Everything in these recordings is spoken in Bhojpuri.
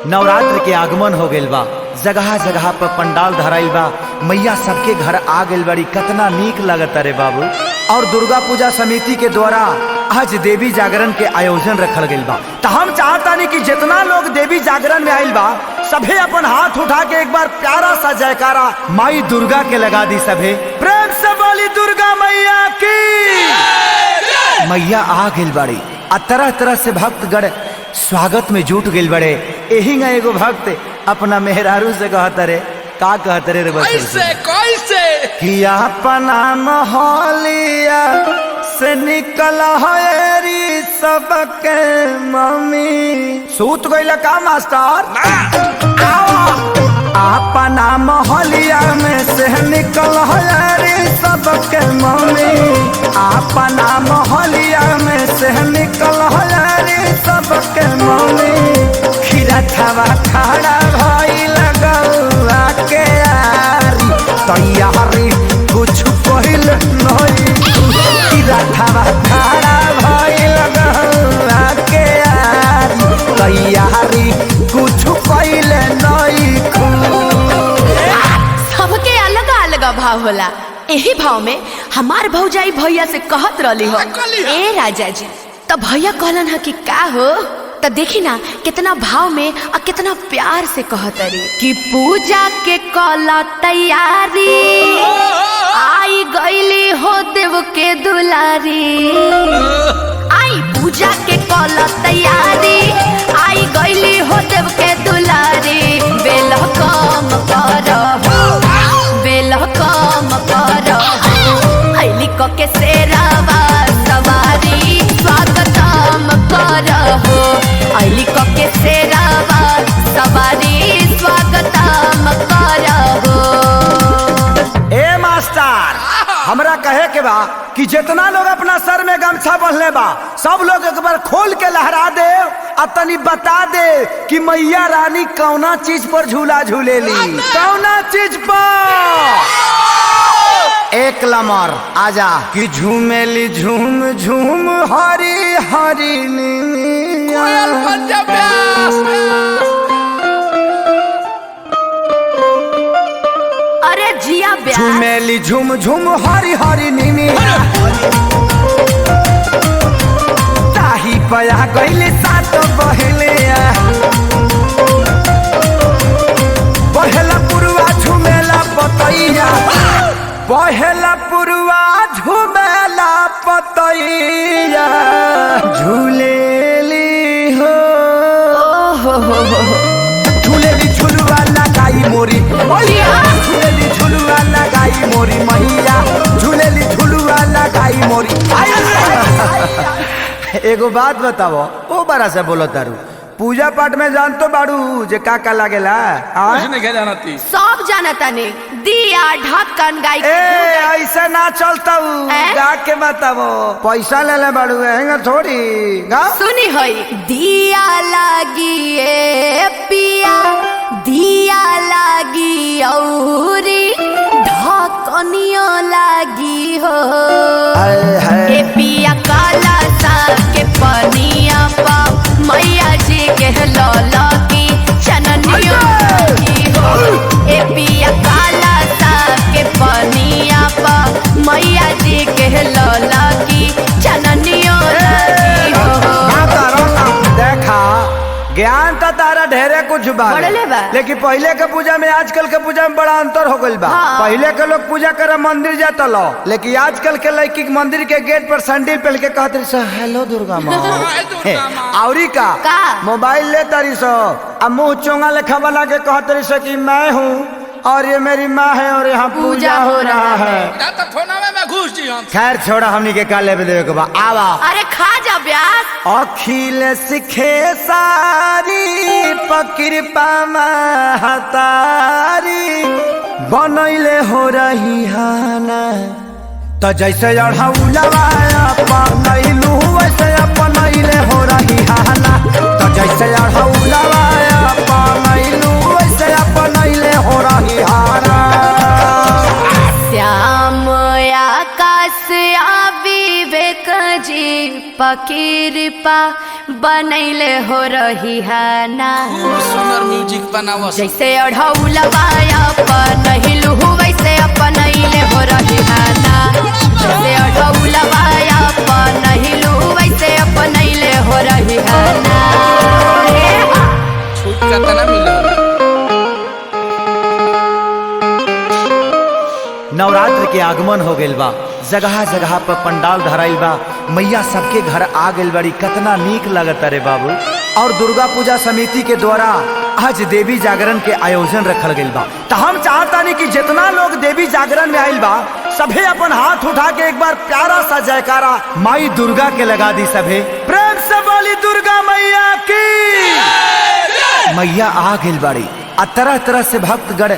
नवरात्र के आगमन हो गइल बा। जगह जगह पर पंडाल धराइल बा। मैया सबके घर आ गइल बड़ी। कितना नीक लगता रे बाबू। और दुर्गा पूजा समिति के द्वारा आज देवी जागरण के आयोजन रखल गइल बा। तो हम चाहतानी कि जितना लोग देवी जागरण में आइल बा सभे अपन हाथ उठा के एक बार प्यारा सा जयकारा माई दुर्गा के लगा दी। सभे प्रेम से बोली दुर्गा मैया की। मैया आ गइल बड़ी आ तरह तरह से भक्तगण स्वागत में जुट गइल बड़े। यही ना एगो भक्त अपना मेहरारू से कहता रे, का कहता रे कैसे कैसे कि अपना मोहलिया से निकल हरी सबके मम्मी। सूत गइल का मास्टर? अपना मोहलिया में से निकल हरी सबके मम्मी। अपना मोहलिया में से निकल हरी सबके मम्मी। खीरा छावा खड़ा भई लगौआ के यारी तैयारी कुछ पहिल नहीं। खीरा छावा खड़ा भई लगौआ के यारी तैयारी कुछ पहिल नहीं। सबके अलग अलग भाव होला। यही भाव में हमार भौजाई भैया से कहत रहली हो, ए राजा जी। तो भैया कहलन है कि का हो? तो देखी ना कितना भाव में और कितना प्यार से कहत रही कि पूजा के कला तैयारी आई गईली हो देव के दुलारी। आई पूजा के कला तैयारी आई गईली हो देव के दुलारी। बेल कम करहो, बेल कम करहो, अइली क के सेरावा सवारी स्वागतम करहो। अइली क के सेरावा सवारी स्वागतम करहो। ए मास्टर, हमरा कहे के बा कि जितना लोग अपना सर में गमछा बंधले बा सब लोग एक बार खोल के लहरा दे और तनी बता दे कि मैया रानी कौना चीज पर झूला झूलेली। कौना चीज पर? एक लमर आजा कि झूमेली झूम झूम हरी हरी कोयल पंजाब व्यास। अरे जिया ब्यास। झूमेली झूम झूम हरी हरी नीनी ताही पया गईले सात बहले। पहला पुरवा झूमेला पतैया, पहला पुरवा झूमेला पतैया झूलेली हो। झूलेली झुलवा लगाई मोरी मैया, झूलेली झुलवा लगाई मोरी मैया, झूलेली झुलवा लगाई मोरी। एगो बात बताओ, ओ बड़ा से बोलो तारू पूजा पाठ में जान तो बाड़ू जे का लागेला? कुछ नहीं जानती। सब जानता ने दिया ढक्कन गाय के ऐसा ना चलता गा के बताओ। पैसा ले ले बाड़ू हैंगा थोड़ी गा। सुनी होई दिया लागी ए पिया, दिया लागी औरी ढक्कनियो लागी हो। ए पिया काला सा के पनिया पा मैया जी के लौला की चननियो लागी हो। ए पिया काला सा के पनिया पा मैया जी के लौला की चननियो लागी हो। देखा ज्ञान तो तारा ढेरे कुछ बा, लेकिन पहले के पूजा में आजकल के पूजा में बड़ा अंतर हो गइल बा। पहले के लोग पूजा करे मंदिर जाता लो, लेकिन आजकल के लड़की मंदिर के गेट पर सैंडल पहन के कहते सो हेलो दुर्गा माँ। औरी का मोबाइल ले तारी सो आ मुँह चोंगा लेखा बना के कहते सो कि मैं हूँ और ये मेरी माँ है और यहाँ पूजा हो रहा है। खैर छोड़ा, हमनी के काले पे देवे के बा। आवा अरे खा जा ब्यास। अखिल सिखे सारी पकृपा महतारी बनैले हो रही हाना। तो जैसे अढ़ौलवा अपनैलू वैसे अपनैले हो रही हाना। तो जैसे अढ़ौलवा अपनैलू वैसे अपनैले हो रही हाना। कृपा बनैले हो रही है ना। खूब सुंदर म्यूजिक बनावा जैसे अढ़ौलवा अपनैलू वैसे अपनैले हो रही है ना। जैसे अढ़ौलवा अपनैलू वैसे अपनैले हो रही है ना। छूट कितना मिला? नवरात्र के आगमन हो गइल बा, जगह जगह पर पंडाल धराइल बा, मैया सबके घर आ गइल बड़ी, कितना नीक लगता रे बाबू। और दुर्गा पूजा समिति के द्वारा आज देवी जागरण के आयोजन रखल गइल बा। तो हम चाहता नहीं कि जितना लोग देवी जागरण में आइल बा सभे अपन हाथ उठा के एक बार प्यारा सा जयकारा माई दुर्गा के लगा दी। सभे प्रेम से बोली दुर्गा मैया की। मैया आ गइल बड़ी आ तरह तरह से भक्तगण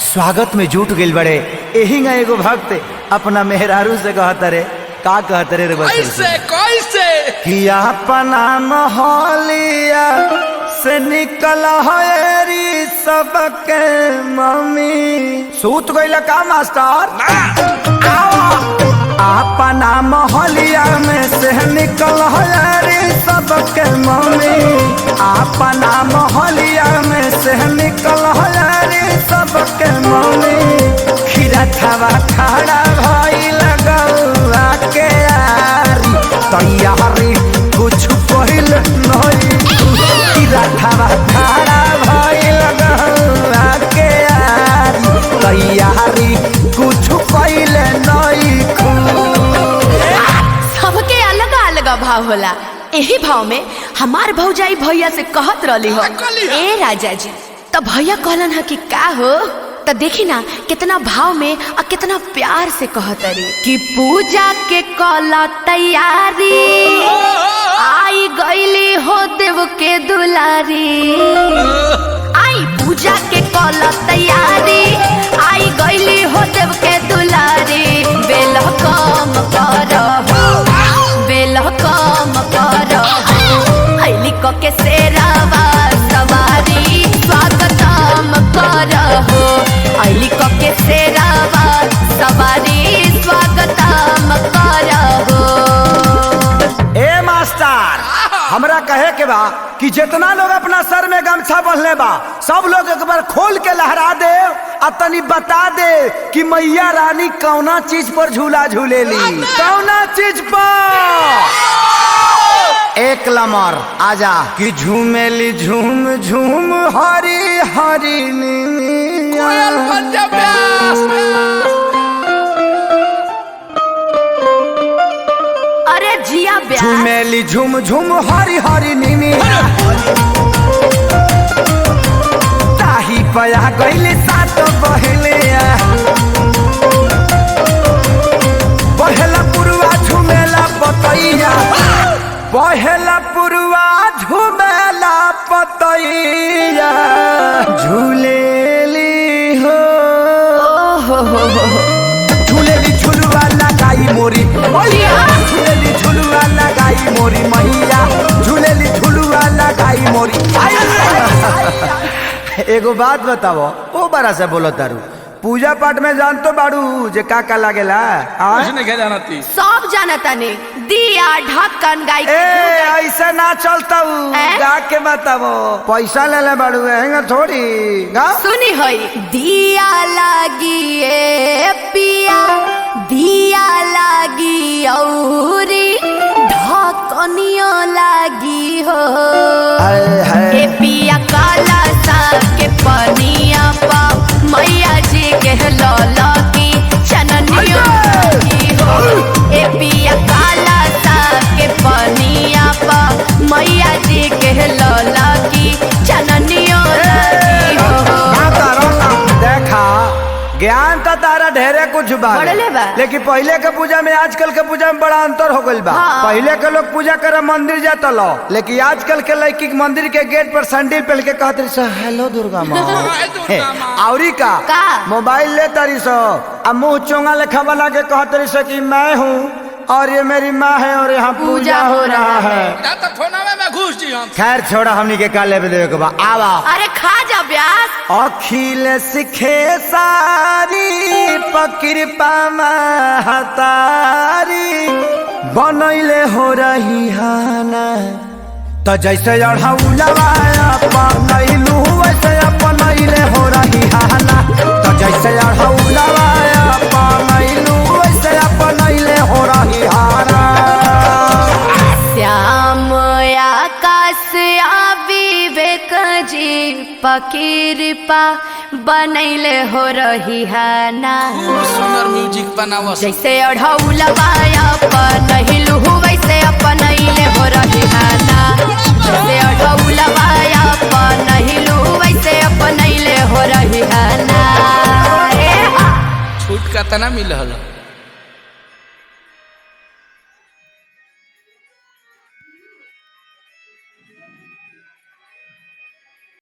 स्वागत में जुट गइल बड़े। यही ना एगो भक्त अपना मेहरारू से कहत रे, का कहत रे कैसे कैसे कि अपना मोहलिया से निकल हरी सबके मम्मी। सूत गइल का मास्टर? अपना मोहलिया में से निकल हरी सबके मम्मी। अपना मोहलिया में से निकल हरी सबके मम्मी। खीरा खावा खड़ा भाई लगौआ के यारी तैयारी कुछ पहिल नहीं। खीरा खावा खड़ा भाई लगौआ के यारी तैयारी कुछ पहिल नहीं। सबके अलग अलग भाव होला। यही भाव में हमार भौजाई भैया से कहत रहली हो, ए राजा जी। तो भैया कहलन है कि का हो? तो देखी ना कितना भाव में और कितना प्यार से कहत रे कि पूजा के कला तैयारी आई गईली हो देव के दुलारी। आई पूजा के कला तैयारी आई गईली हो देव के दुलारी। बेल कम करहो, बेल कम करहो, ऐली क के सेरावा सवारी स्वागतम करहो। ऐली क के सेरावा सवारी स्वागतम करहो। ए मास्टर, हमरा कहे के बा कि जितना लोग अपना सर में गमछा बंधले बा सब लोग एक बार खोल के लहरा दे और तनी बता दे कि मैया रानी कौना चीज पर झूला झूलेली, कौना चीज पर। एक लमर आजा कि झूमेली झूम झूम हरी हरी कोयल पंजाब व्यास। अरे जिया ब्याह झूमेली झूम झूम हरी हरी नीनी। ताही पया गईले सात बहले पहला पुरवा झूमेला पतैया। पहला पुरवा झूमेला पतैया झूलेली हो। झूलेली झुलवा लगाई मोरी मैया। झूलेली झुलवा लगाई मोरी मैया। झूलेली झुलवा लगाई मोरी। एगो बात बताओ, ओ बड़ा से बोलो तारू, पूजा पाठ में जान तो बाड़ू जे का लागेला? कुछ नहीं जाना थी। सब जानता ने दिया ढक्कन गाय ए ऐसा ना चलता हूँ, गा के बताओ। पैसा ले ले बाड़ू हैंगा थोड़ी गा। सुनी होई दिया लागी ए पिया, दिया लागी औरी ढक्कनियो लागी हो। ए पिया काला सा के पनिया पा मैया जी के लौला की चननियो लागी हो। ए पिया काला सा के पनिया पा मैया जी के लौला की चननियो लागी हो। देखा ज्ञान तो तारा ढेरे कुछ बा, लेकिन पहले के पूजा में आजकल के पूजा में बड़ा अंतर हो गइल बा। हाँ। पहले के लोग पूजा करे मंदिर जाता लो, लेकिन आजकल के लड़की मंदिर के गेट पर सैंडल पहन के कहते रही हेलो दुर्गा माँ। औरी का मोबाइल ले तारी सो अब मुँह चोंगा लेखा बना के कहते रही कि मैं हूँ और ये मेरी माँ है और यहाँ पूजा हो रहा है। तो फोनवे में घुस जी हम। खैर छोड़ा, हमनी के काले पे देवे के बा आवा। अरे खा जा ब्यास। अखिल सिखे सारी पकृपा महतारी बनैले हो रही हाना तो जैसे अढ़ौलवा अपनैलू वैसे अपनैले हो रही हाना तो जैसे अढ़ौलवा अपनैलू वैसे अपनैले हो रही हाना। श्याम आकाश विवेक जी पकीरपा बनैले हो रही हाना सुंदर म्यूजिक बनावा जैसे अढ़ौलवा अपनैलू वैसे अपनैले हो रही हाना जैसे अढ़ौलवा अपनैलू वैसे अपनैले हो रही हाना। छूट का तना मिलल।